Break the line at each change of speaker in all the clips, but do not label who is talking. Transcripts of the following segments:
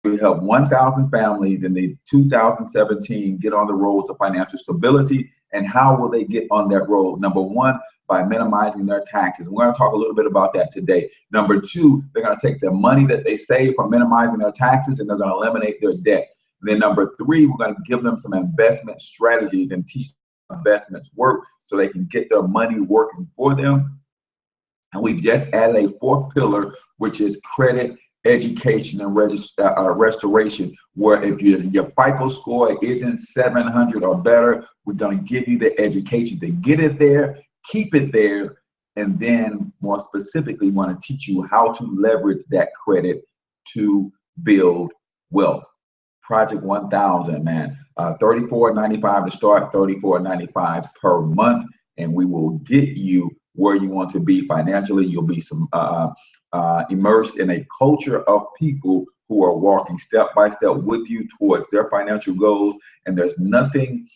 We help 1,000 families in the 2017 get on the road to financial stability. And how will they get on that road? Number one, by minimizing their taxes. We're going to talk a little bit about that today. Number two, they're going to take the money that they save from minimizing their taxes and they're going to eliminate their debt. And then number three, we're going to give them some investment strategies and teach them investments work so they can get their money working for them. And we've just added a fourth pillar, which is credit, education, and restoration, where if your FICO score isn't 700 or better, we're going to give you the education to get it there, keep it there, and then more specifically, we want to teach you how to leverage that credit to build wealth. Project 1000, man, $34.95 to start, $34.95 per month, and we will get you where you want to be financially. You'll be immersed in a culture of people who are walking step by step with you towards their financial goals. And there's nothing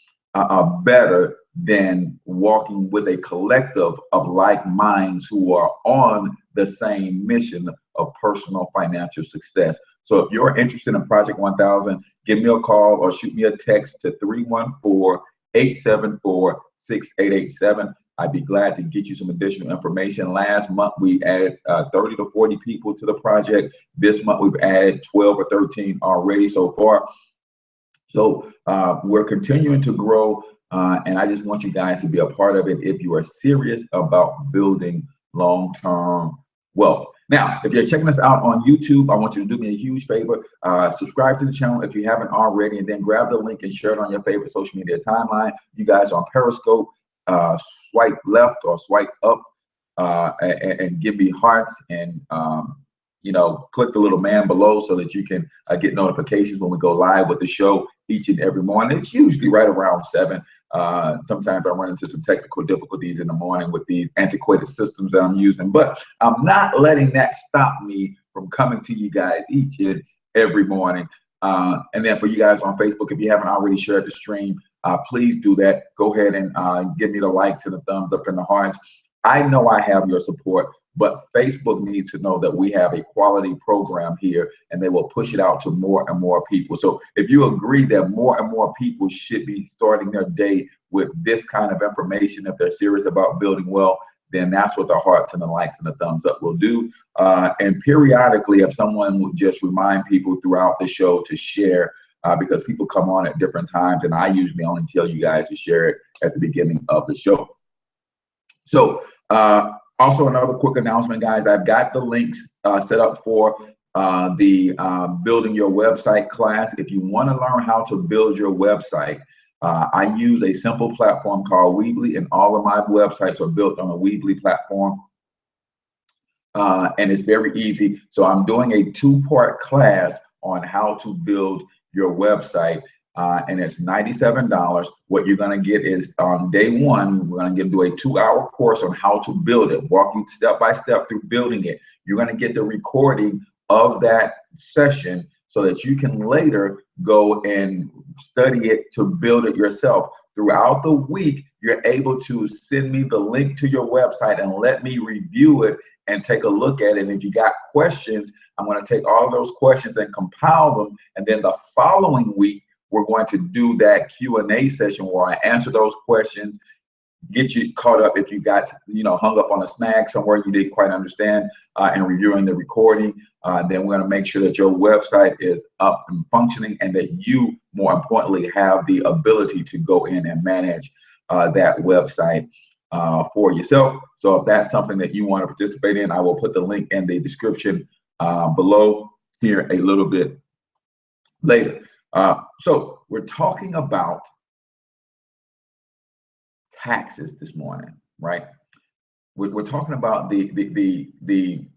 better than walking with a collective of like minds who are on the same mission of personal financial success. So if you're interested in Project 1000, give me a call or shoot me a text to 314-874-6887. I'd be glad to get you some additional information. Last month, we added 30 to 40 people to the project. This month, we've added 12 or 13 already so far. So we're continuing to grow, and I just want you guys to be a part of it if you are serious about building long-term wealth. Now, if you're checking us out on YouTube, I want you to do me a huge favor. Subscribe to the channel if you haven't already, and then grab the link and share it on your favorite social media timeline. You guys on Periscope, swipe left or swipe up and give me hearts, and click the little man below so that you can get notifications when we go live with the show each and every morning. It's usually right around 7. Sometimes I run into some technical difficulties in the morning with these antiquated systems that I'm using, but I'm not letting that stop me from coming to you guys each and every morning. And then for you guys on Facebook, if you haven't already shared the stream, please do that. Go ahead and give me the likes and the thumbs up and the hearts. I know I have your support, but Facebook needs to know that we have a quality program here, and they will push it out to more and more people. So if you agree that more and more people should be starting their day with this kind of information, if they're serious about building wealth, then that's what the hearts and the likes and the thumbs up will do. And periodically, if someone would just remind people throughout the show to share, because people come on at different times, and I usually only tell you guys to share it at the beginning of the show. So also another quick announcement, guys, I've got the links set up for the building your website class. If you want to learn how to build your website, I use a simple platform called Weebly, and all of my websites are built on a Weebly platform. And it's very easy. So I'm doing a 2-part class on how to build your website, and it's $97. What you're going to get is on day 1, we're going to do a 2-hour course on how to build it, walk you step by step through building it. You're going to get the recording of that session so that you can later go and study it to build it yourself. Throughout the week, you're able to send me the link to your website and let me review it and take a look at it. And if you got questions, I'm going to take all those questions and compile them. And then the following week, we're going to do that Q&A session where I answer those questions, get you caught up if you got, hung up on a snag somewhere you didn't quite understand, and reviewing the recording. Then we're going to make sure that your website is up and functioning, and that you, more importantly, have the ability to go in and manage that website for yourself. So if that's something that you want to participate in, I will put the link in the description below here a little bit later. So we're talking about taxes this morning, right? We're talking about the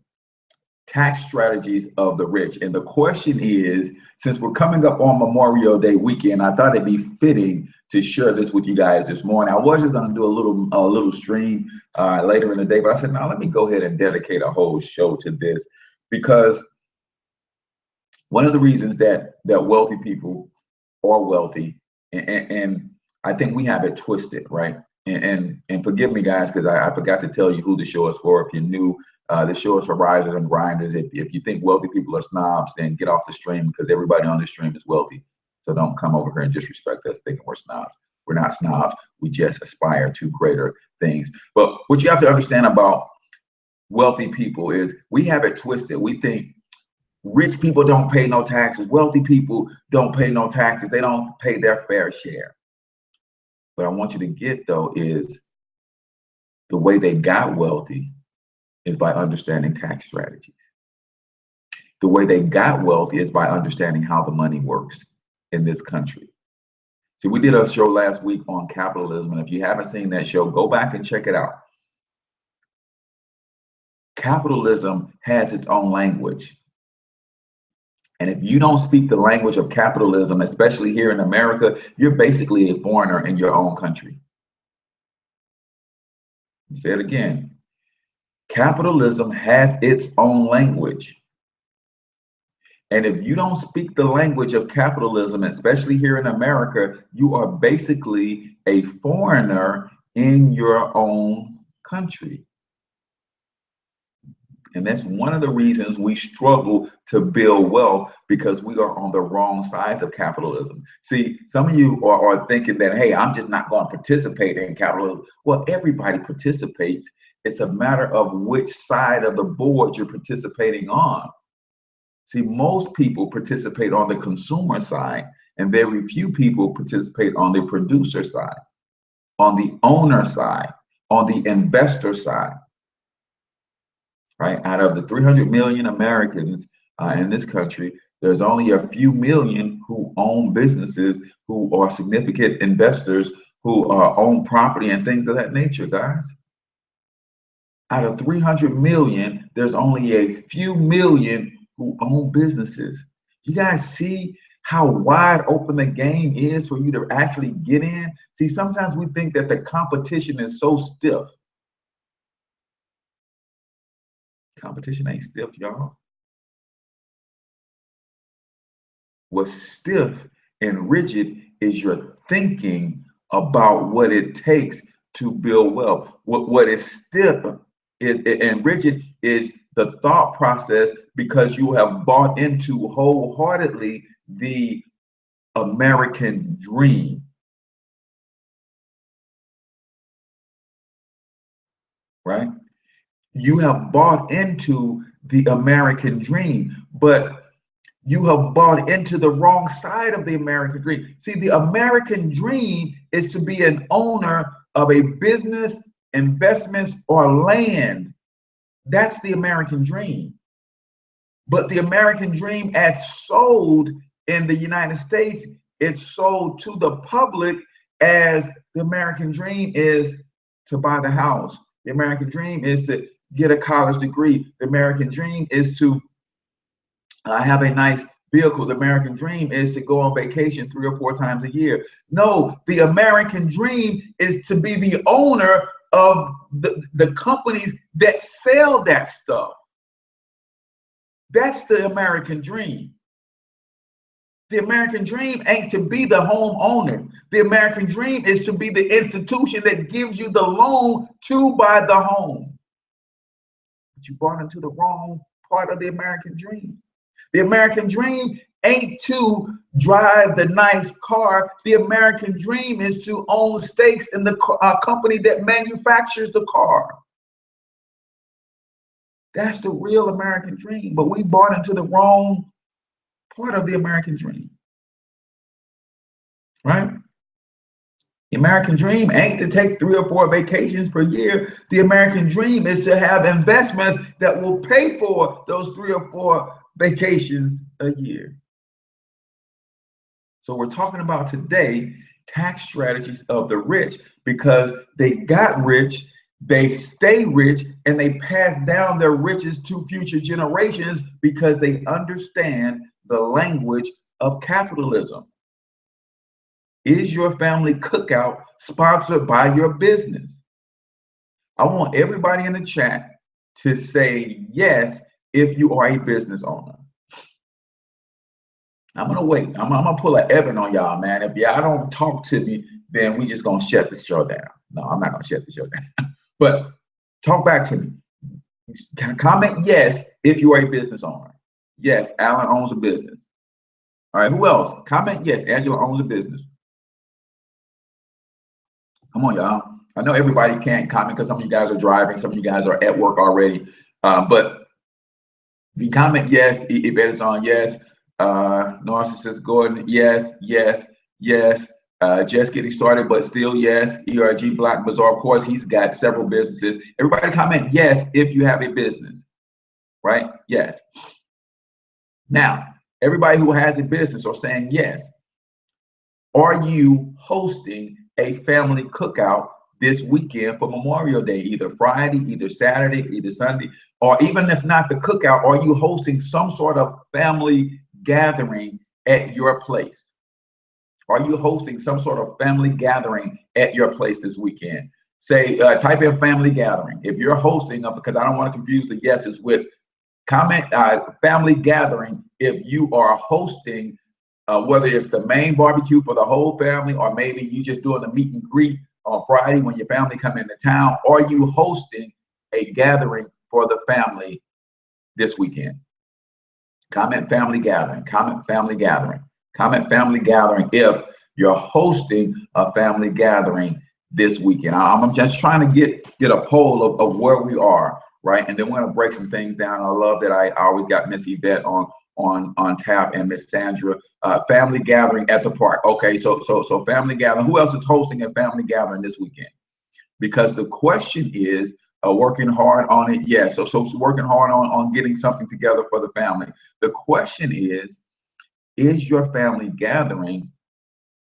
tax strategies of the rich. And the question is, since we're coming up on Memorial Day weekend, I thought it'd be fitting to share this with you guys this morning. I was just going to do a little stream later in the day, but I said, now let me go ahead and dedicate a whole show to this, because one of the reasons that wealthy people are wealthy, and I think we have it twisted, right? And forgive me, guys, because I forgot to tell you who the show is for. If you're new, This show is for risers and grinders. If you think wealthy people are snobs, then get off the stream, because everybody on this stream is wealthy. So don't come over here and disrespect us thinking we're snobs. We're not snobs. We just aspire to greater things. But what you have to understand about wealthy people is we have it twisted. We think rich people don't pay no taxes. Wealthy people don't pay no taxes. They don't pay their fair share. What I want you to get, though, is the way they got wealthy is by understanding tax strategies. The way they got wealthy is by understanding how the money works in this country. See, we did a show last week on capitalism, and if you haven't seen that show, go back and check it out. Capitalism has its own language. And if you don't speak the language of capitalism, especially here in America, you're basically a foreigner in your own country. Say it again. Capitalism has its own language. And if you don't speak the language of capitalism, especially here in America, you are basically a foreigner in your own country. And that's one of the reasons we struggle to build wealth, because we are on the wrong sides of capitalism. See, some of you are thinking that, hey, I'm just not going to participate in capitalism. Well, everybody participates. It's a matter of which side of the board you're participating on. See, most people participate on the consumer side, and very few people participate on the producer side, on the owner side, on the investor side. Right? Out of the 300 million Americans in this country, there's only a few million who own businesses, who are significant investors, who own property and things of that nature, guys. Out of 300 million, there's only a few million who own businesses. You guys see how wide open the game is for you to actually get in? See, sometimes we think that the competition is so stiff. Competition ain't stiff, y'all. What's stiff and rigid is your thinking about what it takes to build wealth. What is stiff and rigid is the thought process, because you have bought into wholeheartedly the American dream. Right? You have bought into the American dream, but you have bought into the wrong side of the American dream. See, the American dream is to be an owner of a business, investments, or land. That's the American dream. But the American dream, as sold in the United States, it's sold to the public as the American dream is to buy the house. The American dream is to get a college degree. The American dream is to have a nice vehicle. The American dream is to go on vacation 3 or 4 times a year. No, the American dream is to be the owner of the companies that sell that stuff. That's the American dream. The American dream ain't to be the homeowner. The American dream is to be the institution that gives you the loan to buy the home. But you bought into the wrong part of the American dream. The American dream ain't to drive the nice car. The American dream is to own stakes in the company that manufactures the car. That's the real American dream. But we bought into the wrong part of the American dream. Right? The American dream ain't to take 3 or 4 vacations per year. The American dream is to have investments that will pay for those 3 or 4 vacations a year. So we're talking about today tax strategies of the rich, because they got rich, they stay rich, and they pass down their riches to future generations because they understand the language of capitalism. Is your family cookout sponsored by your business? I want everybody in the chat to say yes if you are a business owner. I'm gonna wait. I'm gonna pull an Evan on y'all, man. If y'all don't talk to me, then we just gonna shut the show down. No, I'm not gonna shut the show down. But talk back to me. Comment yes if you are a business owner. Yes, Alan owns a business. All right, who else? Comment yes, Angela owns a business. Come on, y'all. I know everybody can't comment because some of you guys are driving, some of you guys are at work already. But if you comment yes, Yvette is on yes. Narcissist Gordon, yes, yes, yes. Just getting started, but still yes. ERG Black Bazaar, of course, he's got several businesses. Everybody comment yes if you have a business, right? Yes. Now, everybody who has a business are saying yes. Are you hosting a family cookout this weekend for Memorial Day, either Friday, either Saturday, either Sunday, or even if not the cookout, are you hosting some sort of family gathering at your place? Are you hosting some sort of family gathering at your place this weekend? Say, type in family gathering. If you're hosting, because I don't want to confuse the yeses with comment family gathering, if you are hosting, whether it's the main barbecue for the whole family, or maybe you just doing a meet and greet on Friday when your family come into town, or you hosting a gathering for the family this weekend. Comment family gathering, comment family gathering, comment family gathering if you're hosting a family gathering this weekend. I'm just trying to get a poll of where we are, right? And then we're gonna break some things down. I love that I always got Miss Yvette on tap and Miss Sandra. Family gathering at the park. Okay, so family gathering. Who else is hosting a family gathering this weekend? Because the question is, working hard on it. Yes, so working hard on getting something together for the family. The question is your family gathering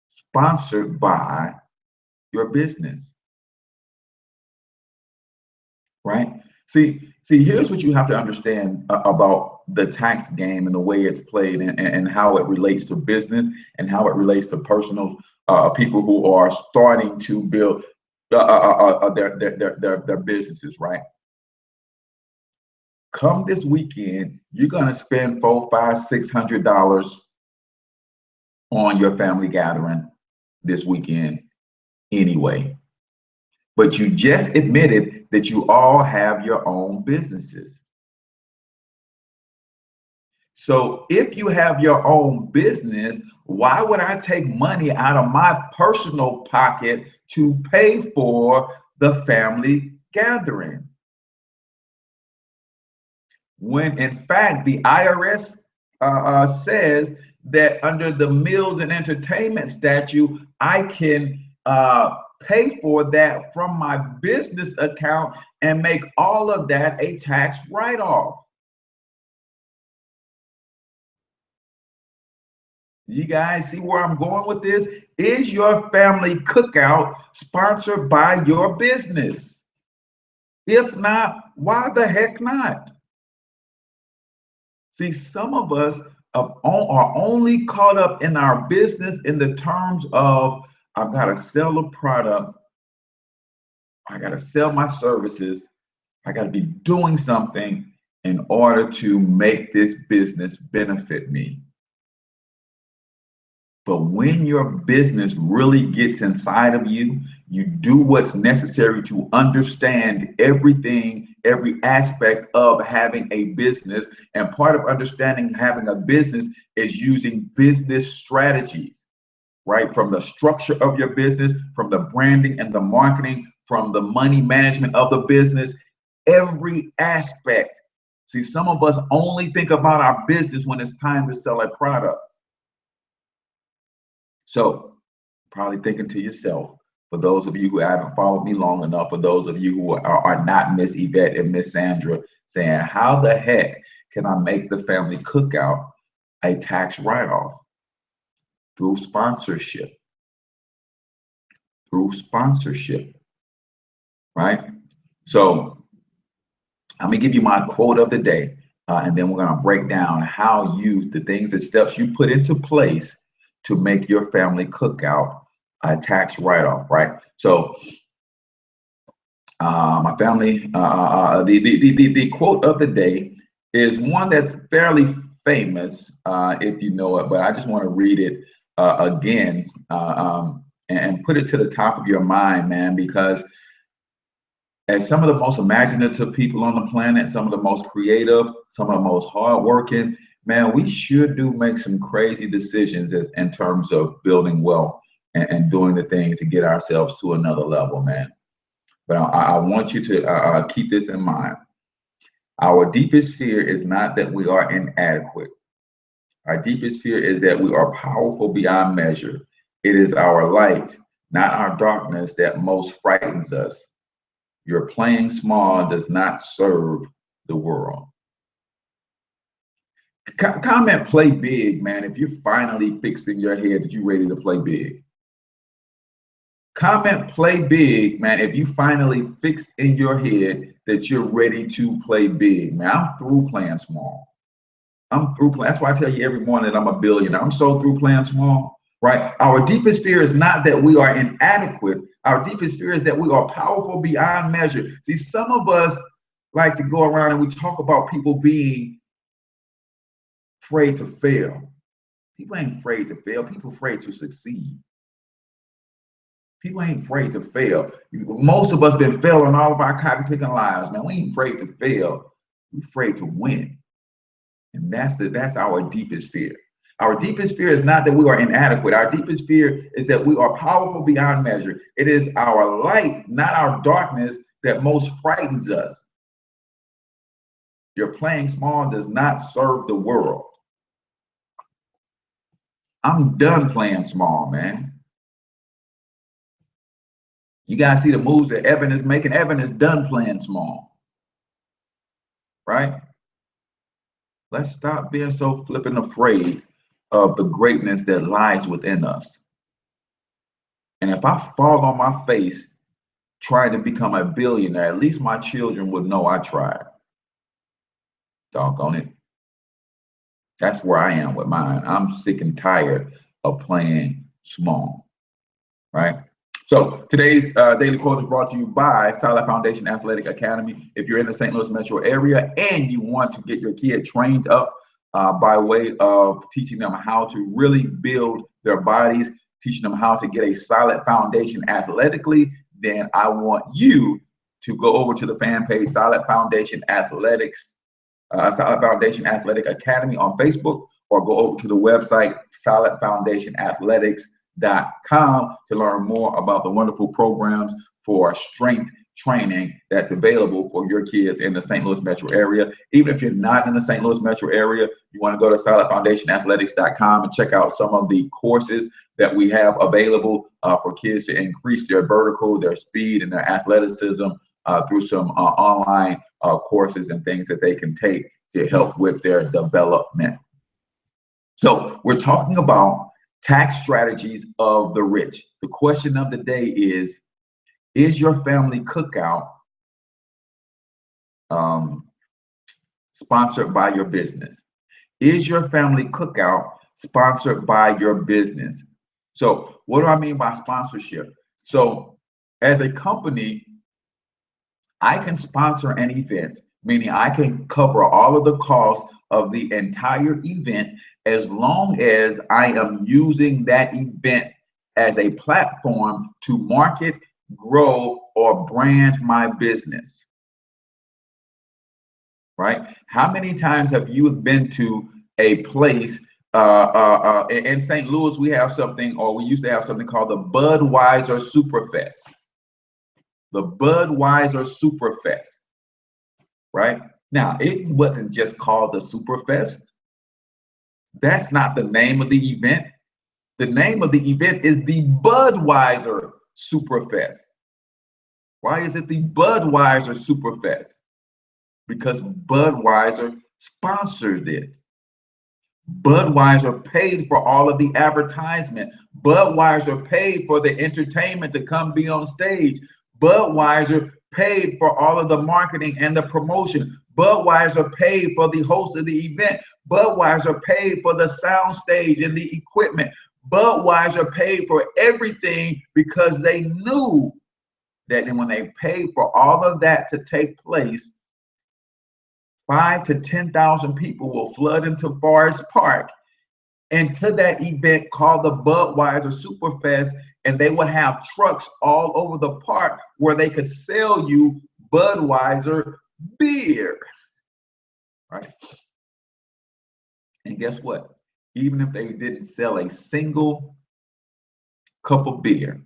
sponsored by your business? Right? See, here's what you have to understand about the tax game and the way it's played, and how it relates to business and how it relates to personal people who are starting to build their businesses, right? Come this weekend, you're gonna spend $400, $500, $600 on your family gathering this weekend anyway. But you just admitted that you all have your own businesses. So if you have your own business, why would I take money out of my personal pocket to pay for the family gathering? When in fact, the IRS says that under the meals and entertainment statute, I can pay for that from my business account and make all of that a tax write-off. You guys see where I'm going with this? Is your family cookout sponsored by your business? If not, why the heck not? See, some of us are only caught up in our business in the terms of, I've got to sell a product, I got to sell my services, I got to be doing something in order to make this business benefit me. But when your business really gets inside of you, you do what's necessary to understand everything, every aspect of having a business. And part of understanding having a business is using business strategies, right? From the structure of your business, from the branding and the marketing, from the money management of the business, every aspect. See, some of us only think about our business when it's time to sell a product. So probably thinking to yourself, for those of you who haven't followed me long enough, for those of you who are not Miss Yvette and Miss Sandra, saying, how the heck can I make the family cookout a tax write-off? Through sponsorship. Through sponsorship, right? So I'm gonna give you my quote of the day, and then we're gonna break down how the things and steps you put into place to make your family cookout a tax write-off, right? So my family, the quote of the day is one that's fairly famous, if you know it, but I just want to read it again, and put it to the top of your mind, man, because as some of the most imaginative people on the planet, some of the most creative, some of the most hardworking, man, we sure do make some crazy decisions in terms of building wealth and doing the things to get ourselves to another level, man. But I want you to keep this in mind. Our deepest fear is not that we are inadequate. Our deepest fear is that we are powerful beyond measure. It is our light, not our darkness, that most frightens us. Your playing small does not serve the world. Comment play big, man, if you're finally fixing your head that you're ready to play big. Comment play big, man, if you finally fixed in your head that you're ready to play big. Man, I'm through playing small. I'm through playing. That's why I tell you every morning that I'm a billionaire. I'm so through playing small, right? Our deepest fear is not that we are inadequate. Our deepest fear is that we are powerful beyond measure. See, some of us like to go around and we talk about people being afraid to fail. People ain't afraid to fail. People afraid to succeed. People ain't afraid to fail. Most of us been failing all of our cotton picking lives, man. We ain't afraid to fail. We're afraid to win. And that's our deepest fear. Our deepest fear is not that we are inadequate. Our deepest fear is that we are powerful beyond measure. It is our light, not our darkness, that most frightens us. Your playing small does not serve the world. I'm done playing small, man. You guys see the moves that Evan is making. Evan is done playing small, right? Let's stop being so flipping afraid of the greatness that lies within us. And if I fall on my face trying to become a billionaire, at least my children would know I tried. Doggone it. That's where I am with mine. I'm sick and tired of playing small, right? So today's daily quote is brought to you by Solid Foundation Athletic Academy. If you're in the St. Louis metro area and you want to get your kid trained up by way of teaching them how to really build their bodies, teaching them how to get a solid foundation athletically, then I want you to go over to the fan page Solid Foundation Athletics, Solid Foundation Athletic Academy on Facebook, or go over to the website solidfoundationathletics.com to learn more about the wonderful programs for strength training that's available for your kids in the St. Louis metro area. Even if you're not in the St. Louis metro area, you want to go to solidfoundationathletics.com and check out some of the courses that we have available for kids to increase their vertical, their speed, and their athleticism through some online courses and things that they can take to help with their development. So we're talking about tax strategies of the rich. The question of the day is your family cookout sponsored by your business? Is your family cookout sponsored by your business? So what do I mean by sponsorship? So as a company, I can sponsor an event, meaning I can cover all of the costs of the entire event as long as I am using that event as a platform to market, grow, or brand my business, right? How many times have you been to a place in St. Louis? We have something, or we used to have something called the Budweiser Superfest. The Budweiser Superfest, right? Now, it wasn't just called the Superfest. That's not the name of the event. The name of the event is the Budweiser Superfest. Why is it the Budweiser Superfest? Because Budweiser sponsored it. Budweiser paid for all of the advertisement. Budweiser paid for the entertainment to come be on stage. Budweiser paid for all of the marketing and the promotion. Budweiser paid for the host of the event. Budweiser paid for the sound stage and the equipment. Budweiser paid for everything because they knew that when they paid for all of that to take place, 5,000 to 10,000 people will flood into Forest Park into that event called the Budweiser Superfest, and they would have trucks all over the park where they could sell you Budweiser beer, right? And guess what? Even if they didn't sell a single cup of beer,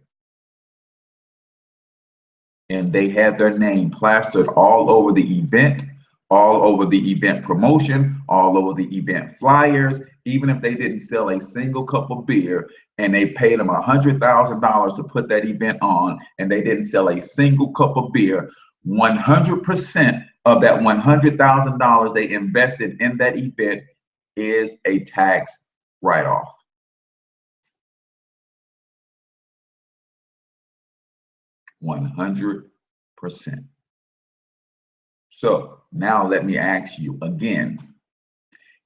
and they had their name plastered all over the event, all over the event promotion, all over the event flyers, even if they didn't sell a single cup of beer, and they paid them $100,000 to put that event on, and they didn't sell a single cup of beer, 100% of that $100,000 they invested in that event is a tax write-off. 100%. So now let me ask you again,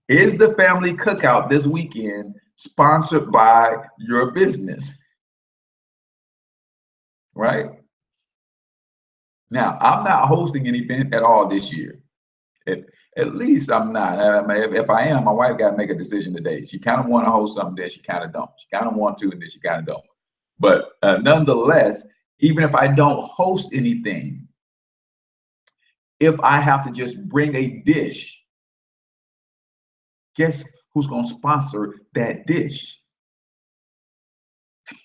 is the family cookout this weekend sponsored by your business? Right? Now, I'm not hosting an event at all this year. At least I'm not. If I am, my wife got to make a decision today. She kind of want to host something, then she kind of don't. She kind of want to, and then she kind of don't. But nonetheless, even if I don't host anything, if I have to just bring a dish, guess who's going to sponsor that dish?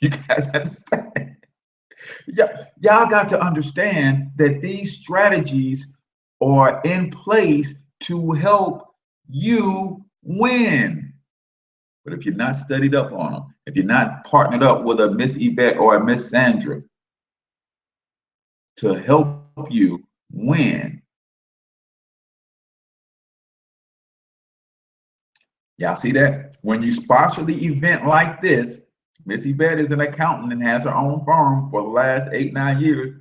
You guys understand? Yeah, y'all got to understand that these strategies are in place to help you win. But if you're not studied up on them, if you're not partnered up with a Miss Yvette or a Miss Sandra to help you win, y'all see that? When you sponsor the event like this, Miss Yvette is an accountant and has her own firm for the last 8-9 years.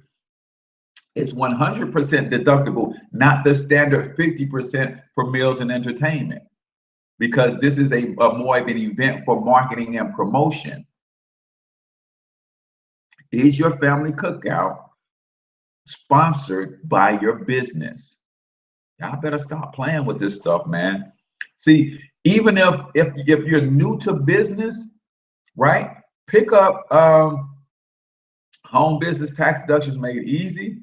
It's 100% deductible, not the standard 50% for meals and entertainment, because this is a more of an event for marketing and promotion. Is your family cookout sponsored by your business? Y'all better stop playing with this stuff, man. See, even if you're new to business, right? Pick up Home Business Tax Deductions Made Easy.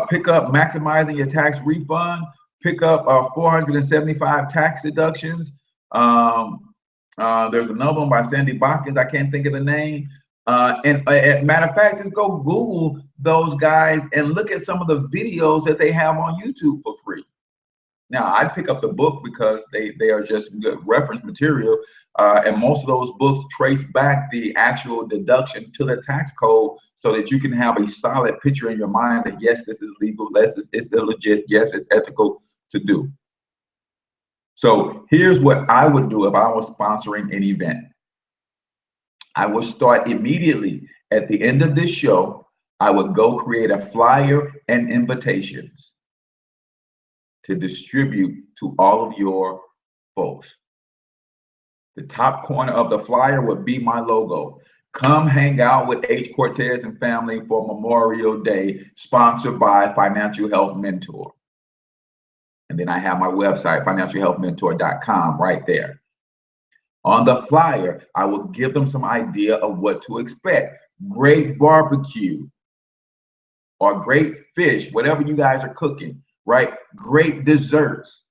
Pick up Maximizing Your Tax Refund. Pick up 475 tax deductions. There's another one by Sandy Botkins. I can't think of the name. Matter of fact, just go Google those guys and look at some of the videos that they have on YouTube for free. Now, I pick up the book because they are just good reference material, and most of those books trace back the actual deduction to the tax code so that you can have a solid picture in your mind that, yes, this is legal, yes, it's legit, yes, it's ethical to do. So here's what I would do if I was sponsoring an event. I would start immediately at the end of this show. I would go create a flyer and invitations to distribute to all of your folks. The top corner of the flyer would be my logo. Come hang out with H. Cortez and family for Memorial Day, sponsored by Financial Health Mentor. And then I have my website, financialhealthmentor.com, right there. On the flyer, I will give them some idea of what to expect. Great barbecue or great fish, whatever you guys are cooking, right? Great desserts,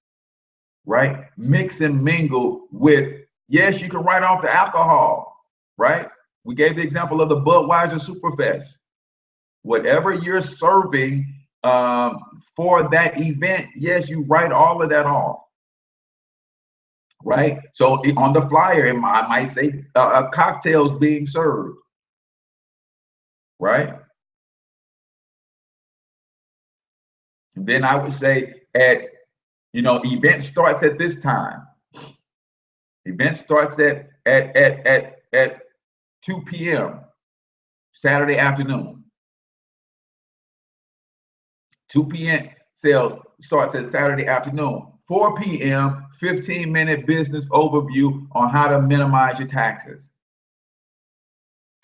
right? Mix and mingle with, yes, you can write off the alcohol, right? We gave the example of the Budweiser Superfest. Whatever you're serving for that event, yes, you write all of that off, right? So on the flyer, I might say cocktails being served, right? And then I would say event starts at this time. Event starts at 2 p.m. Saturday afternoon. 2 p.m. sales starts at Saturday afternoon. 4 p.m., 15-minute business overview on how to minimize your taxes.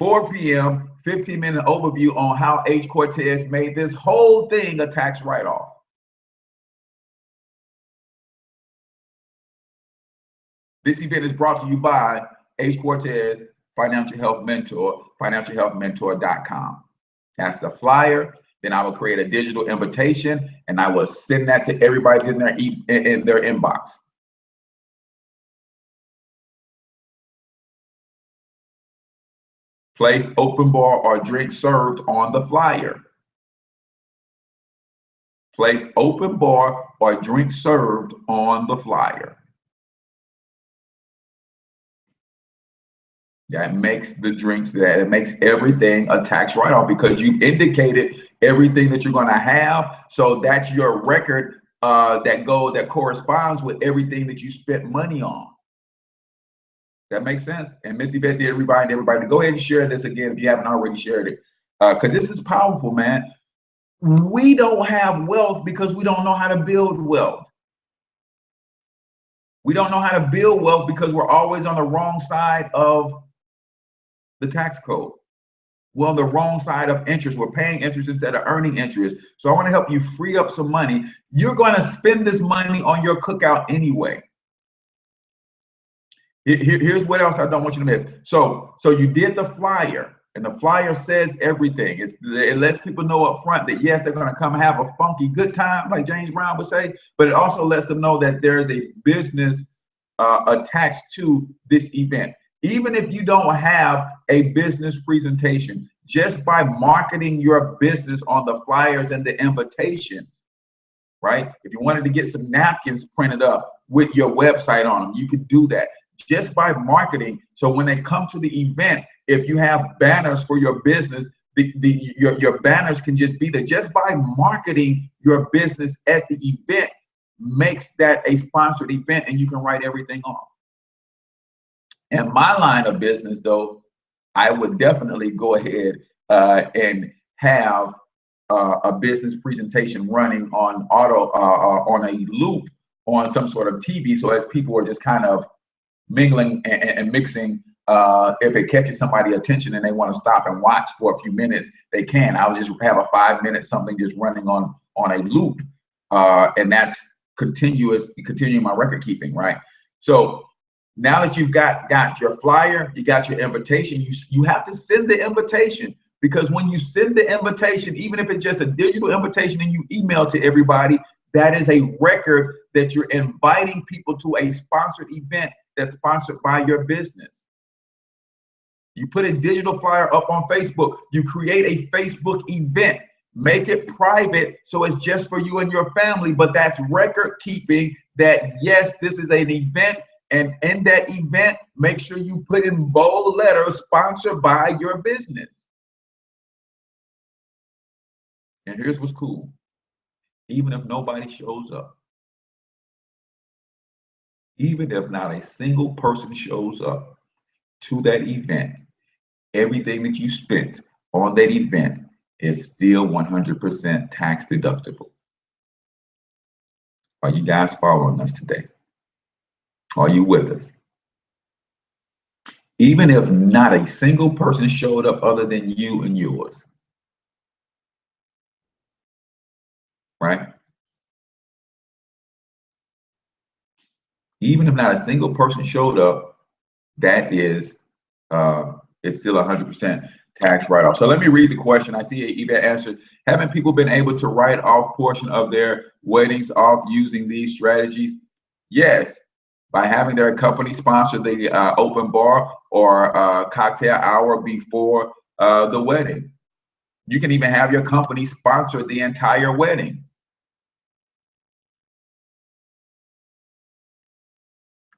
4 p.m., 15-minute overview on how H. Cortez made this whole thing a tax write-off. This event is brought to you by H. Cortez, Financial Health Mentor, financialhealthmentor.com. That's the flyer. Then I will create a digital invitation and I will send that to everybody in their inbox. Place open bar or drink served on the flyer. Place open bar or drink served on the flyer. That makes the drinks, that it makes everything a tax write-off because you indicated everything that you're going to have. So that's your record that corresponds with everything that you spent money on. That makes sense. And Missy Beth did remind everybody to go ahead and share this again if you haven't already shared it, because this is powerful, man. We don't have wealth because we don't know how to build wealth. We don't know how to build wealth because we're always on the wrong side of the tax code. We're on the wrong side of interest. We're paying interest instead of earning interest. So I want to help you free up some money. You're going to spend this money on your cookout anyway. Here's what else I don't want you to miss. So you did the flyer, and the flyer says everything. It lets people know up front that yes, they're going to come have a funky good time, like James Brown would say, but it also lets them know that there is a business attached to this event. Even if you don't have a business presentation, just by marketing your business on the flyers and the invitations, right? If you wanted to get some napkins printed up with your website on them, you could do that just by marketing. So when they come to the event, if you have banners for your business, your banners can just be there. Just by marketing your business at the event makes that a sponsored event, and you can write everything off. In my line of business, though, I would definitely go ahead and have a business presentation running on on a loop on some sort of TV. So as people are just kind of mingling and mixing, if it catches somebody's attention and they want to stop and watch for a few minutes, they can. I'll just have a 5-minute something just running on a loop, and that's continuing my record keeping, right? So now that you've got your flyer, you got your invitation, you have to send the invitation, because when you send the invitation, even if it's just a digital invitation and you email to everybody, that is a record that you're inviting people to a sponsored event that's sponsored by your business. You put a digital flyer up on Facebook, you create a Facebook event, make it private so it's just for you and your family, but that's record keeping that yes, this is an event. And in that event, make sure you put in bold letters, sponsored by your business. And here's what's cool. Even if nobody shows up, even if not a single person shows up to that event, everything that you spent on that event is still 100% tax deductible. Are you guys following us today? Are you with us? Even if not a single person showed up other than you and yours, right? Even if not a single person showed up, that is it's still 100% tax write-off. So let me read the question. I see Yvette answered. Haven't people been able to write off portion of their weddings off using these strategies? Yes, by having their company sponsor the open bar or cocktail hour before the wedding. You can even have your company sponsor the entire wedding.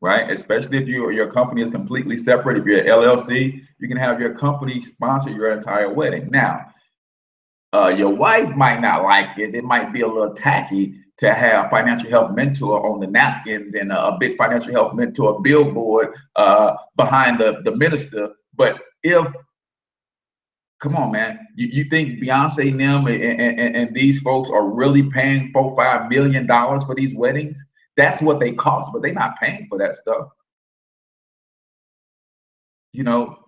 Right? Especially if your company is completely separate. If you're an LLC, you can have your company sponsor your entire wedding. Now, your wife might not like it. It might be a little tacky to have financial health mentor on the napkins and a big financial health mentor billboard behind the minister. But come on, man, you think Beyonce and them and these folks are really paying $4-5 million for these weddings? That's what they cost, but they're not paying for that stuff. You know,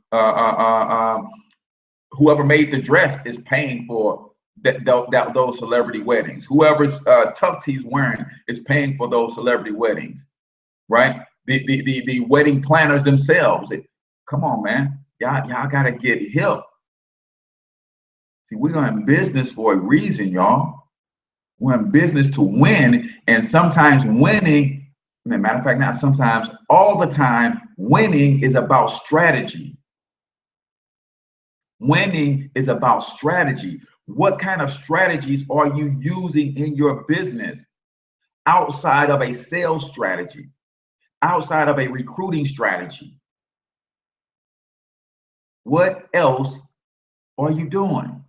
whoever made the dress is paying for those celebrity weddings. Whoever's tux he's wearing is paying for those celebrity weddings, right? The wedding planners themselves. Come on, man, y'all gotta get hip. See, we're in business for a reason, y'all. We're in business to win, and sometimes winning, matter of fact, not sometimes, all the time, winning is about strategy. Winning is about strategy. What kind of strategies are you using in your business outside of a sales strategy, outside of a recruiting strategy? What else are you doing?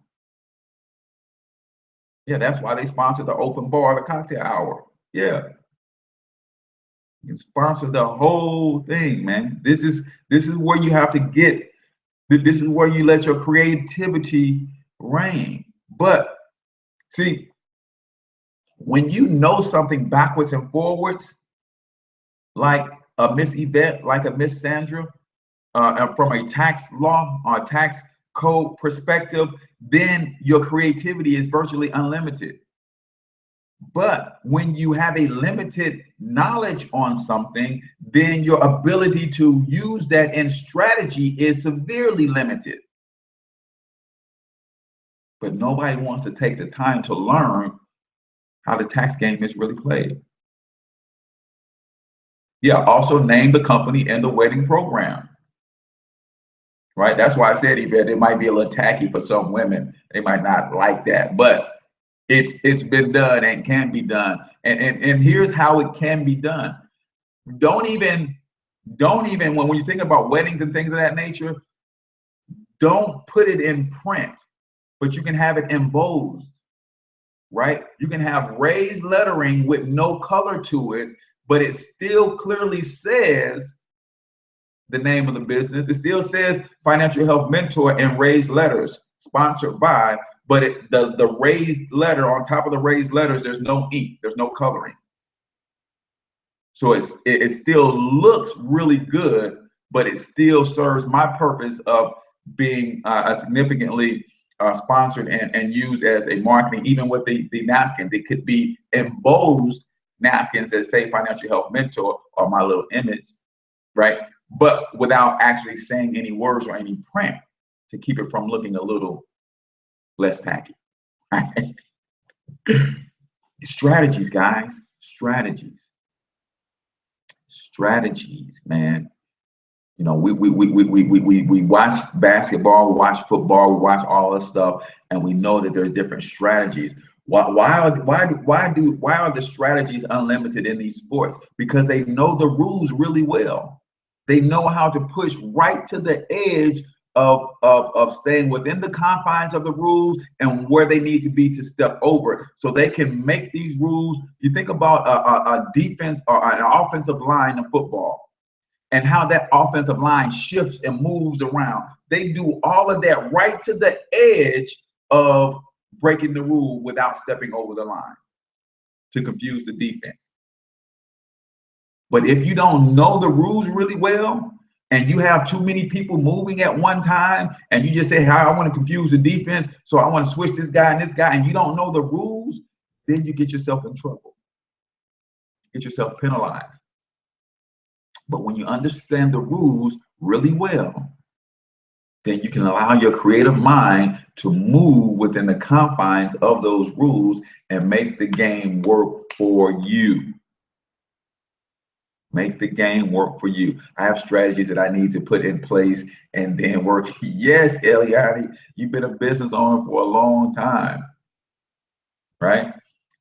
Yeah, that's why they sponsor the open bar, the cocktail hour. Yeah, you sponsor the whole thing, man. This is where you have to get. This is where you let your creativity reign. But see, when you know something backwards and forwards, like a Miss Yvette, like a Miss Sandra, from a tax law or tax code perspective, then your creativity is virtually unlimited. But when you have a limited knowledge on something, then your ability to use that in strategy is severely limited. But nobody wants to take the time to learn how the tax game is really played. Yeah, also name the company and the wedding program. Right? That's why I said, Yvette, it might be a little tacky for some women. They might not like that, but it's been done and can be done. And here's how it can be done. Don't even when you think about weddings and things of that nature, don't put it in print, but you can have it embossed, right? You can have raised lettering with no color to it, but it still clearly says the name of the business. It still says Financial Health Mentor in raised letters, sponsored by, but the raised letter, on top of the raised letters, there's no ink, there's no coloring. So it still looks really good, but it still serves my purpose of being significantly sponsored and used as a marketing. Even with the napkins, it could be embossed napkins that say Financial Health Mentor or my little image, right? But without actually saying any words or any print to keep it from looking a little less tacky. Strategies, guys. Strategies, man. You know, we watch basketball, we watch football, we watch all this stuff, and we know that there's different strategies. Why are the strategies unlimited in these sports? Because they know the rules really well. They know how to push right to the edge of staying within the confines of the rules and where they need to be to step over, so they can make these rules. You think about a defense or an offensive line in football and how that offensive line shifts and moves around. They do all of that right to the edge of breaking the rule without stepping over the line to confuse the defense. But if you don't know the rules really well, and you have too many people moving at one time, and you just say, "How I want to confuse the defense, so I want to switch this guy and this guy," and you don't know the rules, then you get yourself in trouble. Get yourself penalized. But when you understand the rules really well, then you can allow your creative mind to move within the confines of those rules and make the game work for you. Make the game work for you. I have strategies that I need to put in place and then work. Yes, Eliade, you've been a business owner for a long time, right?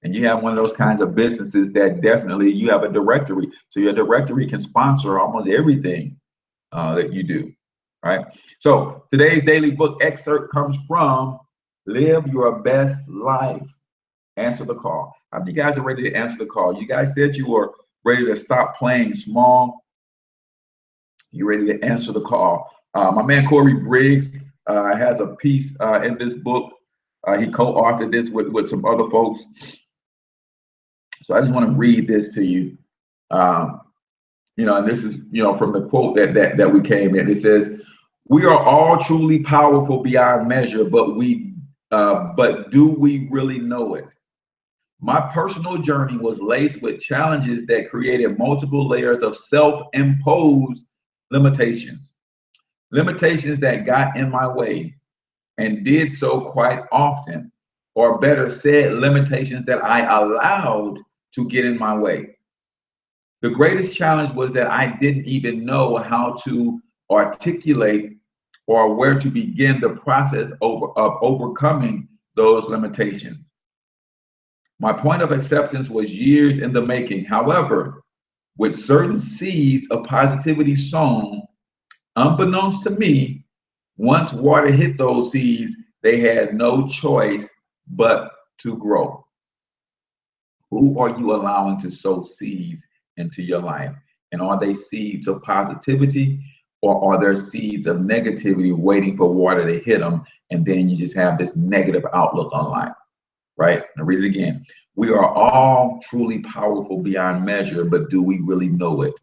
And you have one of those kinds of businesses that definitely you have a directory. So your directory can sponsor almost everything that you do, right? So today's daily book excerpt comes from Live Your Best Life. Answer the call. How many of you guys are ready to answer the call? You guys said you were ready to stop playing small. You ready to answer the call? My man Corey Briggs has a piece in this book. He co-authored this with some other folks. So I just want to read this to you. And this is from the quote that we came in. It says, "We are all truly powerful beyond measure, but do we really know it? My personal journey was laced with challenges that created multiple layers of self-imposed limitations that got in my way. and did so quite often, or better said, limitations that I allowed to get in my way. The greatest challenge was that I didn't even know how to articulate or where to begin the process of overcoming those limitations. My point of acceptance was years in the making. However, with certain seeds of positivity sown, unbeknownst to me, once water hit those seeds, they had no choice but to grow. Who are you allowing to sow seeds into your life? And are they seeds of positivity, or are there seeds of negativity waiting for water to hit them? And then you just have this negative outlook on life, right? Now read it again. We are all truly powerful beyond measure, but do we really know it?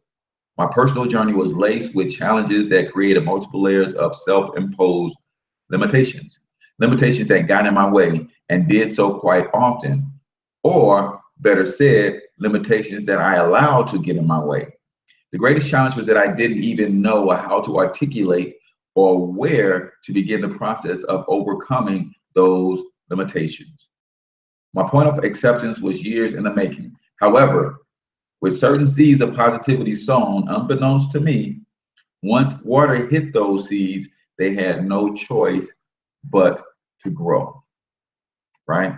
My personal journey was laced with challenges that created multiple layers of self-imposed limitations, limitations that got in my way and did so quite often, or better said, limitations that I allowed to get in my way. The greatest challenge was that I didn't even know how to articulate or where to begin the process of overcoming those limitations. My point of acceptance was years in the making. However, with certain seeds of positivity sown, unbeknownst to me, once water hit those seeds, they had no choice but to grow, right?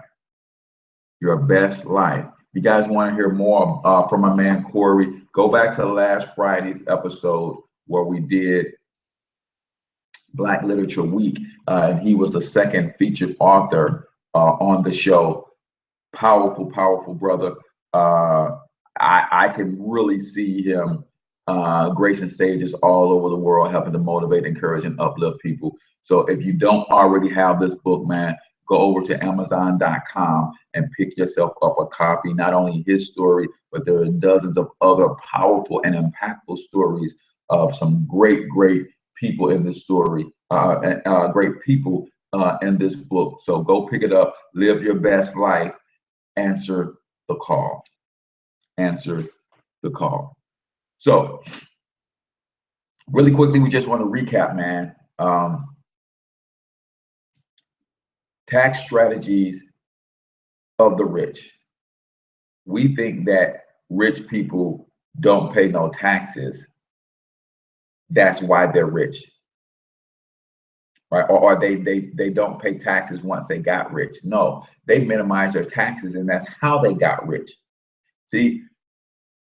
Your best life. If you guys want to hear more from my man Corey, go back to last Friday's episode where we did Black Literature Week, and he was the second featured author on the show. Powerful, powerful brother. I can really see him gracing stages all over the world, helping to motivate, encourage, and uplift people. So if you don't already have this book, man, go over to Amazon.com and pick yourself up a copy. Not only his story, but there are dozens of other powerful and impactful stories of some great, great people in this story, great people in this book. So go pick it up, live your best life, answer the call. Answer the call. So really quickly, we just want to recap, man. Tax strategies of the rich. We think that rich people don't pay no taxes. That's why they're rich, right? Or they don't pay taxes once they got rich. No, they minimize their taxes, and that's how they got rich. See,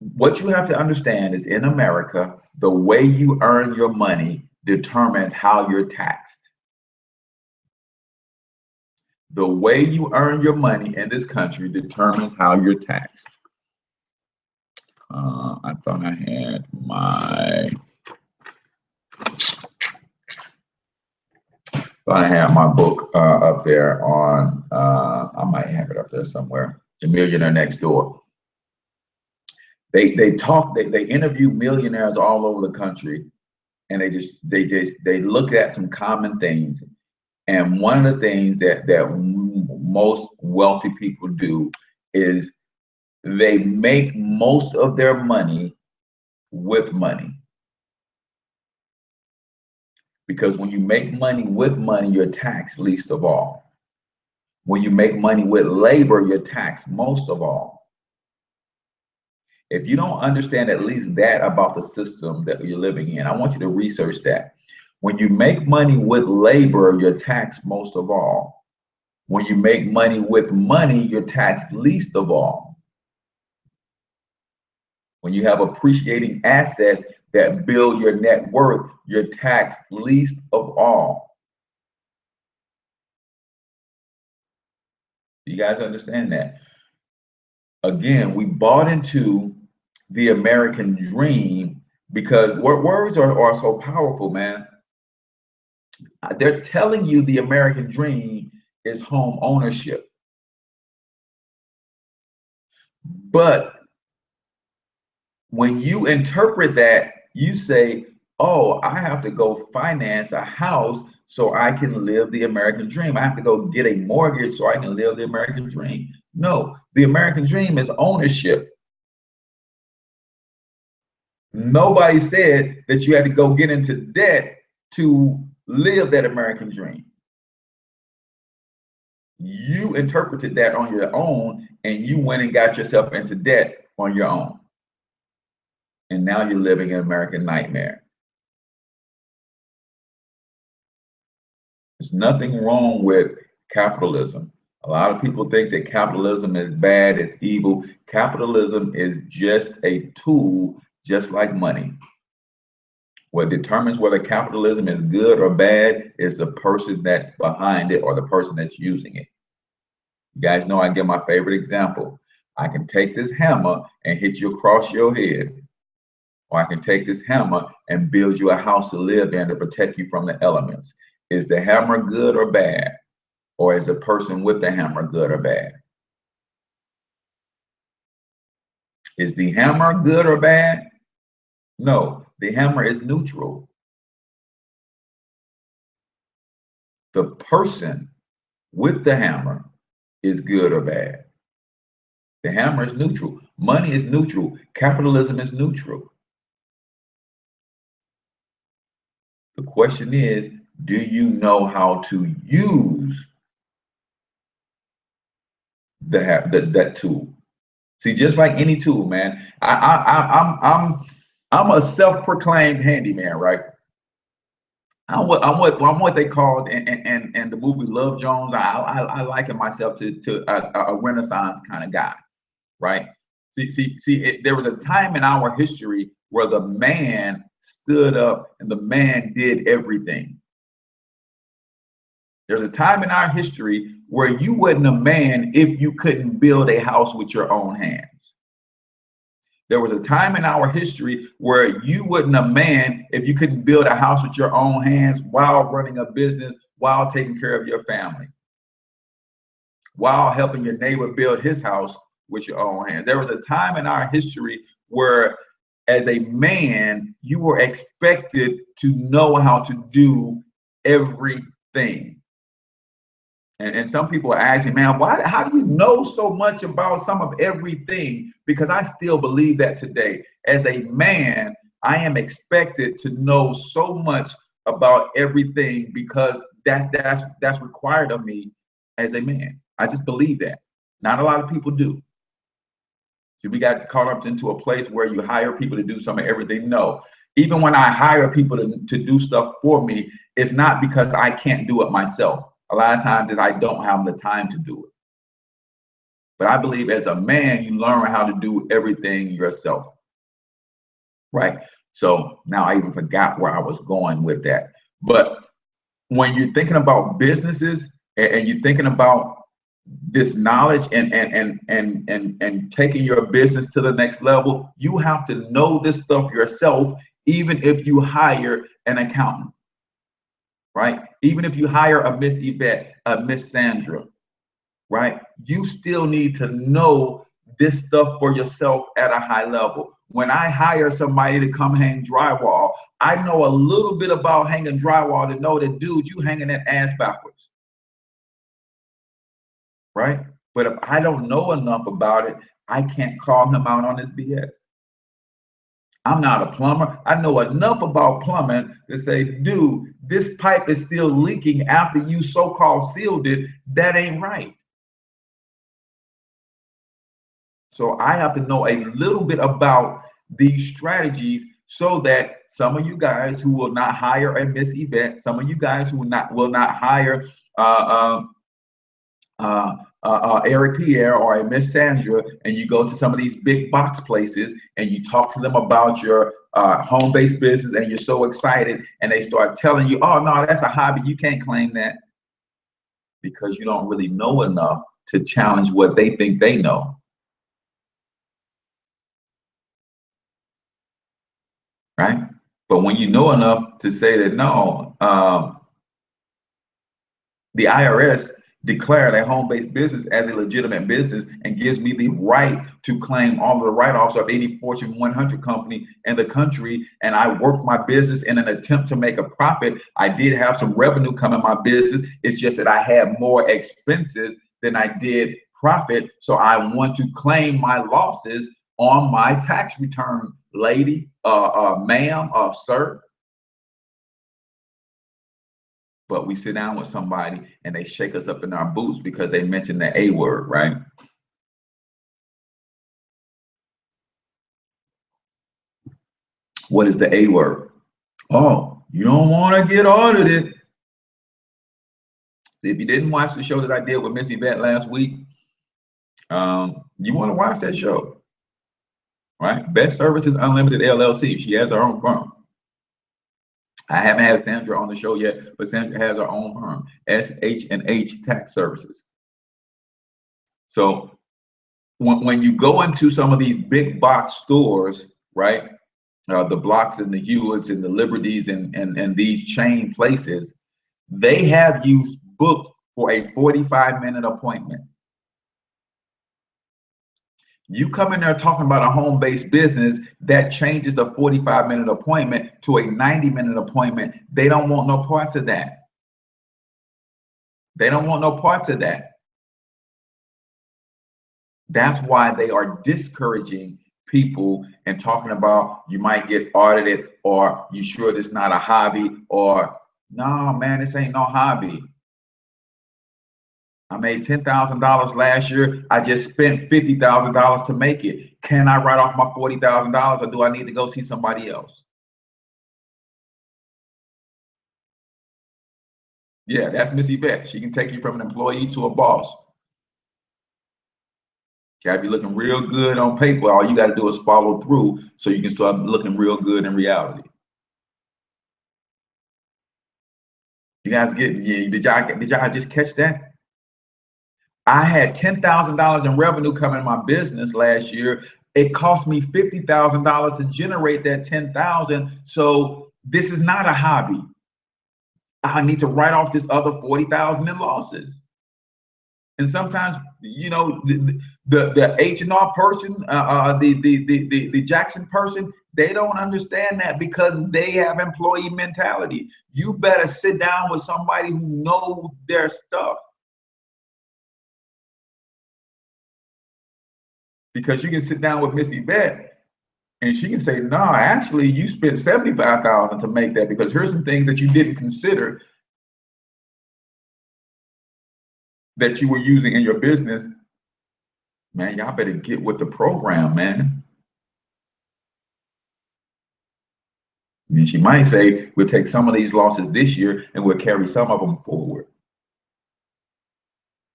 what you have to understand is in America, the way you earn your money determines how you're taxed. The way you earn your money in this country determines how you're taxed. I thought I had my book up there on, I might have it up there somewhere, The Millionaire Next Door. They interview millionaires all over the country, and they look at some common things. And one of the things that most wealthy people do is they make most of their money with money. Because when you make money with money, you're taxed least of all. When you make money with labor, you're taxed most of all. If you don't understand at least that about the system that you're living in, I want you to research that. When you make money with labor, you're taxed most of all. When you make money with money, you're taxed least of all. When you have appreciating assets that build your net worth, you're taxed least of all. You guys understand that? Again, we bought into the American dream because words are so powerful, man. They're telling you the American dream is home ownership. But when you interpret that, you say, oh, I have to go finance a house so I can live the American dream. I have to go get a mortgage so I can live the American dream. No, the American dream is ownership. Nobody said that you had to go get into debt to live that American dream. You interpreted that on your own, and you went and got yourself into debt on your own. And now you're living an American nightmare. There's nothing wrong with capitalism. A lot of people think that capitalism is bad, it's evil. Capitalism is just a tool, just like money. What determines whether capitalism is good or bad is the person that's behind it or the person that's using it. You guys know I give my favorite example. I can take this hammer and hit you across your head, or I can take this hammer and build you a house to live in to protect you from the elements. Is the hammer good or bad? Or is the person with the hammer good or bad? Is the hammer good or bad? No, the hammer is neutral. The person with the hammer is good or bad. The hammer is neutral. Money is neutral. Capitalism is neutral. The question is, do you know how to use that tool? See, just like any tool, man. I'm a self-proclaimed handyman, right? I'm what they called in the movie Love Jones. I liken myself to a Renaissance kind of guy, right? There was a time in our history where the man stood up and the man did everything. There's a time in our history where you wasn't a man if you couldn't build a house with your own hands. There was a time in our history where you wasn't a man if you couldn't build a house with your own hands while running a business, while taking care of your family, while helping your neighbor build his house with your own hands. There was a time in our history where, as a man, you were expected to know how to do everything. And some people ask me, man, how do you know so much about some of everything? Because I still believe that today. As a man, I am expected to know so much about everything because that's required of me as a man. I just believe that. Not a lot of people do. See, we got caught up into a place where you hire people to do some of everything. No, even when I hire people to do stuff for me, it's not because I can't do it myself. A lot of times I don't have the time to do it. But I believe as a man, you learn how to do everything yourself. Right? So now I even forgot where I was going with that. But when you're thinking about businesses and you're thinking about this knowledge and taking your business to the next level, you have to know this stuff yourself, even if you hire an accountant. Right? Even if you hire a Miss Yvette, a Miss Sandra, right? You still need to know this stuff for yourself at a high level. When I hire somebody to come hang drywall, I know a little bit about hanging drywall to know that, dude, you hanging that ass backwards, right? But if I don't know enough about it, I can't call him out on his BS. I'm not a plumber. I know enough about plumbing to say, dude, this pipe is still leaking after you so-called sealed it. That ain't right. So I have to know a little bit about these strategies so that some of you guys who will not hire a Miss Yvette, some of you guys who will not hire Eric Pierre or a Miss Sandra, and you go to some of these big box places and you talk to them about your home-based business and you're so excited and they start telling you, oh no, that's a hobby, you can't claim that, because you don't really know enough to challenge what they think they know. Right? But when you know enough to say that no, the IRS declared a home-based business as a legitimate business and gives me the right to claim all of the write-offs of any Fortune 100 company in the country. And I worked my business in an attempt to make a profit. I did have some revenue come in my business. It's just that I had more expenses than I did profit. So I want to claim my losses on my tax return, lady, ma'am, sir. but we sit down with somebody and they shake us up in our boots because they mentioned the A word, right? What is the A word? Oh, you don't want to get audited. See, if you didn't watch the show that I did with Missy Vet last week, you want to watch that show, right? Best Services Unlimited LLC. She has her own firm. I haven't had Sandra on the show yet, but Sandra has her own firm, SH&H Tax Services. So when you go into some of these big box stores, right? The Blocks and the Hewitts and the Liberties and these chain places, they have you booked for a 45-minute appointment. You come in there talking about a home-based business, that changes the 45-minute appointment to a 90-minute appointment. They don't want no parts of that. They don't want no parts of that. That's why they are discouraging people and talking about you might get audited, or you sure this not a hobby, or no, man, this ain't no hobby. I made $10,000 last year. I just spent $50,000 to make it. Can I write off my $40,000, or do I need to go see somebody else? Yeah, that's Missy Vet. She can take you from an employee to a boss. Gotta be looking real good on paper. All you gotta do is follow through so you can start looking real good in reality. You guys did y'all just catch that? I had $10,000 in revenue coming in my business last year. It cost me $50,000 to generate that 10,000. So this is not a hobby. I need to write off this other 40,000 in losses. And sometimes, you know, the H&R person, the Jackson person, they don't understand that because they have employee mentality. You better sit down with somebody who knows their stuff. Because you can sit down with Missy Vet and she can say, no, actually you spent $75,000 to make that, because here's some things that you didn't consider that you were using in your business. Man, y'all better get with the program, man. And she might say, we'll take some of these losses this year and we'll carry some of them forward.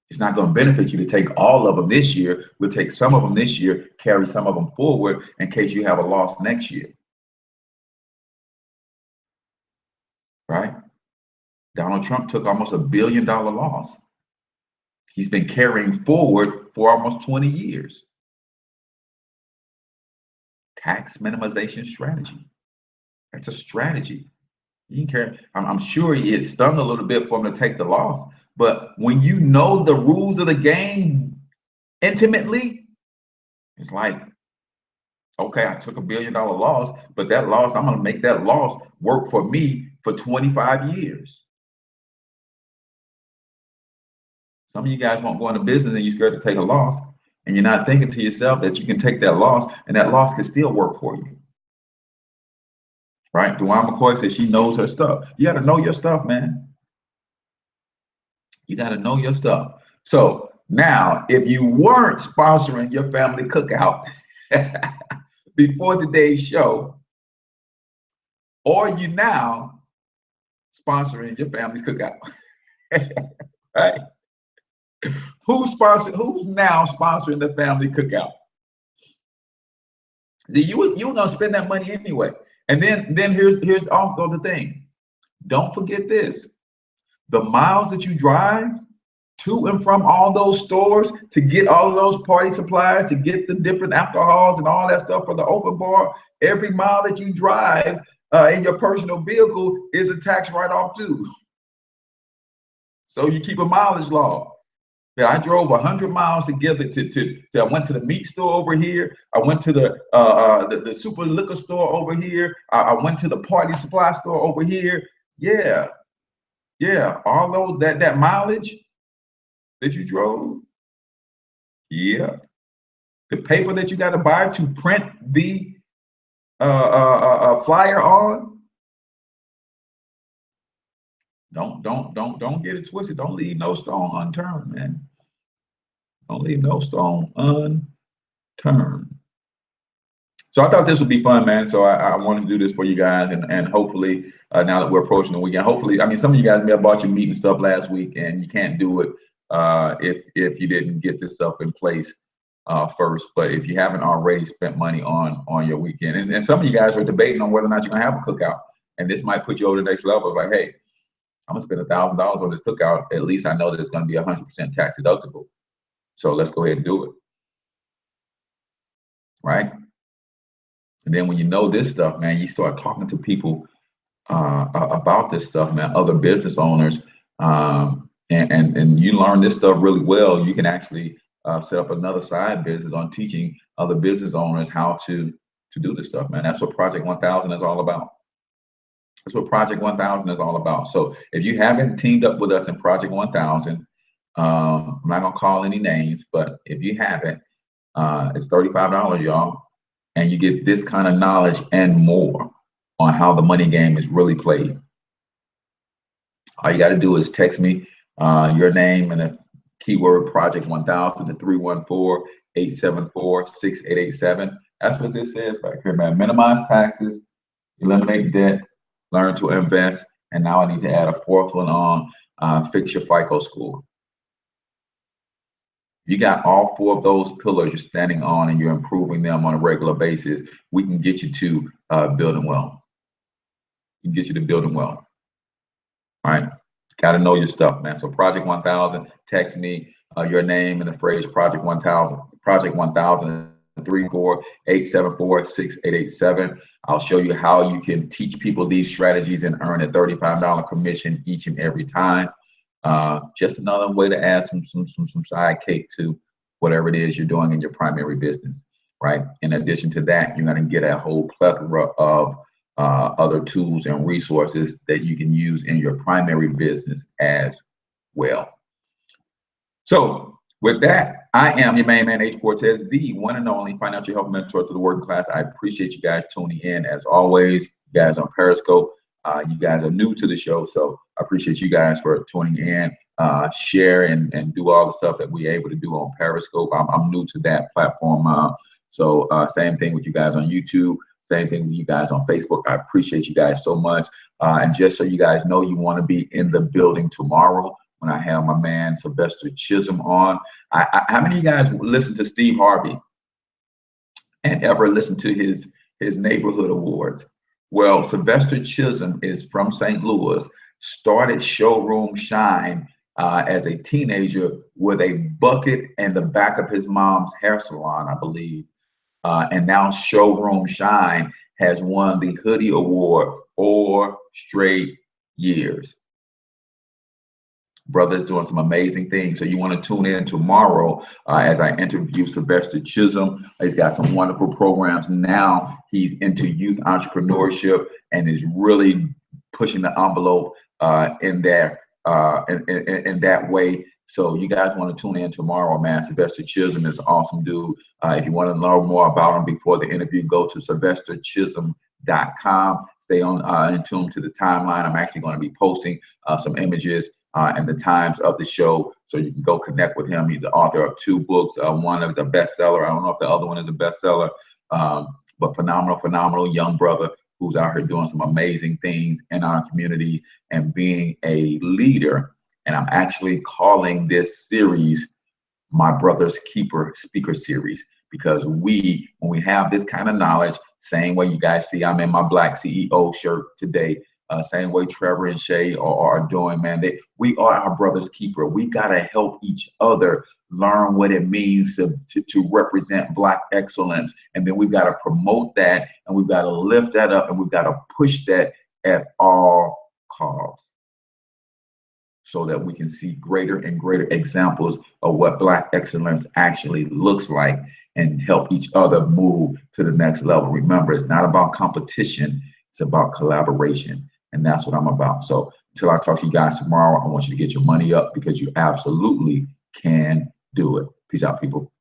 It's not going to benefit you to take all of them this year. We'll take some of them this year, carry some of them forward in case you have a loss next year. Right? Donald Trump took almost $1 billion loss. He's been carrying forward for almost 20 years. Tax minimization strategy. That's a strategy. You can carry, I'm sure it stung a little bit for him to take the loss. But when you know the rules of the game intimately, it's like, okay, I took $1 billion loss, but that loss, I'm going to make that loss work for me for 25 years. Some of you guys won't go into business and you're scared to take a loss, and you're not thinking to yourself that you can take that loss and that loss can still work for you. Right? Duane McCoy says she knows her stuff. You got to know your stuff, man. You got to know your stuff. So now, if you weren't sponsoring your family cookout before today's show, or you now sponsoring your family's cookout, right? Who's now sponsoring the family cookout? You were gonna spend that money anyway. And then here's also the thing. Don't forget this. The miles that you drive to and from all those stores to get all of those party supplies, to get the different alcohols and all that stuff for the open bar, every mile that you drive in your personal vehicle is a tax write-off too. So you keep a mileage log. Yeah, I drove 100 miles together to I went to the meat store over here. I went to the super liquor store over here. I went to the party supply store over here. Yeah. All those that mileage that you drove. Yeah. The paper that you got to buy to print the flyer on. Don't get it twisted. Don't leave no stone unturned, man. Don't leave no stone unturned. So I thought this would be fun, man. So I wanted to do this for you guys, and hopefully now that we're approaching the weekend, hopefully, I mean, some of you guys may have bought your meat and stuff last week, and you can't do it if you didn't get this stuff in place first. But if you haven't already spent money on your weekend, and some of you guys are debating on whether or not you're gonna have a cookout, and this might put you over the next level. It's like, hey, I'm gonna spend $1,000 on this cookout. At least I know that it's gonna be 100% tax deductible. So let's go ahead and do it, right? And then when you know this stuff, man, you start talking to people about this stuff, man, other business owners, and you learn this stuff really well. You can actually set up another side business on teaching other business owners how to do this stuff, man. That's what Project 1000 is all about. That's what Project 1000 is all about. So if you haven't teamed up with us in Project 1000, I'm not gonna call any names, but if you haven't, it's $35, y'all, and you get this kind of knowledge and more on how the money game is really played. All you got to do is text me your name and the keyword Project 1000 to 314-874-6887. That's what this is right here, man. Minimize taxes, eliminate debt, learn to invest, and now I need to add a fourth one on fix your FICO score. You got all four of those pillars you're standing on and you're improving them on a regular basis, we can get you to building wealth. We can get you to building wealth. All right. Got to know your stuff, man. So Project 1000, text me your name and the phrase Project 1000, Project 1000, 34874-6887. I'll show you how you can teach people these strategies and earn a $35 commission each and every time. Just another way to add some side cake to whatever it is you're doing in your primary business, right? In addition to that, you're going to get a whole plethora of other tools and resources that you can use in your primary business as well. So with that, I am your main man, H. Cortez, the one and only financial health mentor to the working class. I appreciate you guys tuning in as always. You guys on Periscope, you guys are new to the show, so I appreciate you guys for tuning in, share and do all the stuff that we're able to do on Periscope. I'm new to that platform, so same thing with you guys on YouTube. Same thing with you guys on Facebook. I appreciate you guys so much. And just so you guys know, you want to be in the building tomorrow when I have my man Sylvester Chisholm on. How many of you guys listen to Steve Harvey and ever listen to his neighborhood awards? Well, Sylvester Chisholm is from St. Louis, started Showroom Shine as a teenager with a bucket in the back of his mom's hair salon, I believe. And now Showroom Shine has won the Hoodie Award 4 straight years. Brother's doing some amazing things. So you want to tune in tomorrow as I interview Sylvester Chisholm. He's got some wonderful programs. Now he's into youth entrepreneurship and is really pushing the envelope in that way. So you guys want to tune in tomorrow, man. Sylvester Chisholm is an awesome dude. If you want to learn more about him before the interview, go to sylvesterchisholm.com. Stay on in tune to the timeline. I'm actually going to be posting some images and the times of the show, so you can go connect with him. He's the author of 2 books. One is a bestseller. I don't know if the other one is a bestseller, but phenomenal young brother who's out here doing some amazing things in our community and being a leader. And I'm actually calling this series My Brother's Keeper Speaker Series, because when we have this kind of knowledge, same way you guys see I'm in my black CEO shirt today, same way Trevor and Shay are doing, man, we are our brother's keeper. We got to help each other learn what it means to represent Black excellence. And then we've got to promote that, and we've got to lift that up, and we've got to push that at all costs, so that we can see greater and greater examples of what Black excellence actually looks like and help each other move to the next level. Remember, it's not about competition, it's about collaboration. And that's what I'm about. So until I talk to you guys tomorrow, I want you to get your money up, because you absolutely can do it. Peace out, people.